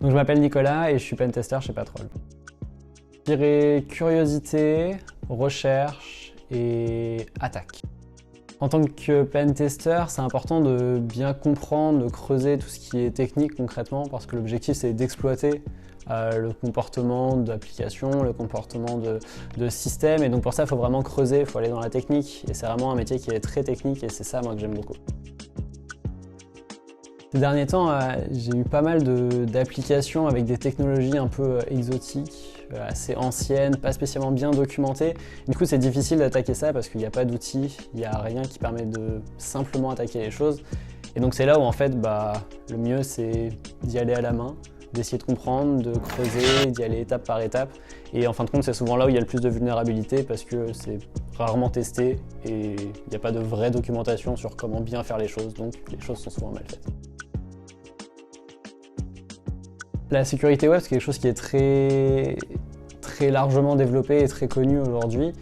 Donc je m'appelle Nicolas et je suis pentester chez Patrol. Je dirais curiosité, recherche et attaque. En tant que pentester, c'est important de bien comprendre, de creuser tout ce qui est technique concrètement, parce que l'objectif c'est d'exploiter le comportement d'application, le comportement de système, et donc pour ça il faut vraiment creuser, il faut aller dans la technique, et c'est vraiment un métier qui est très technique, et c'est ça moi que j'aime beaucoup. Ces derniers temps, j'ai eu pas mal d'applications avec des technologies un peu exotiques, assez anciennes, pas spécialement bien documentées. Du coup, c'est difficile d'attaquer ça parce qu'il n'y a pas d'outils, il n'y a rien qui permet de simplement attaquer les choses. Et donc c'est là où en fait, le mieux c'est d'y aller à la main, d'essayer de comprendre, de creuser, d'y aller étape par étape. Et en fin de compte, c'est souvent là où il y a le plus de vulnérabilité parce que c'est rarement testé et il n'y a pas de vraie documentation sur comment bien faire les choses, donc les choses sont souvent mal faites. La sécurité web, c'est quelque chose qui est très largement développé et très connu aujourd'hui.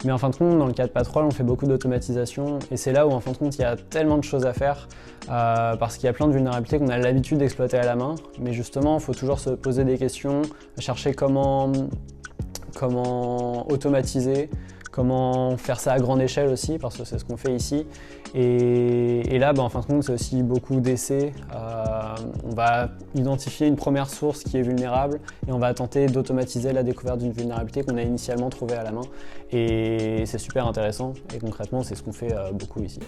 Mais en fin de compte, dans le cas de Patrol, on fait beaucoup d'automatisation et c'est là où en fin de compte, il y a tellement de choses à faire parce qu'il y a plein de vulnérabilités qu'on a l'habitude d'exploiter à la main. Mais justement, il faut toujours se poser des questions, chercher comment automatiser, comment faire ça à grande échelle aussi, parce que c'est ce qu'on fait ici. Et là, en fin de compte, c'est aussi beaucoup d'essais. On va identifier une première source qui est vulnérable et on va tenter d'automatiser la découverte d'une vulnérabilité qu'on a initialement trouvée à la main. Et c'est super intéressant et concrètement, c'est ce qu'on fait beaucoup ici.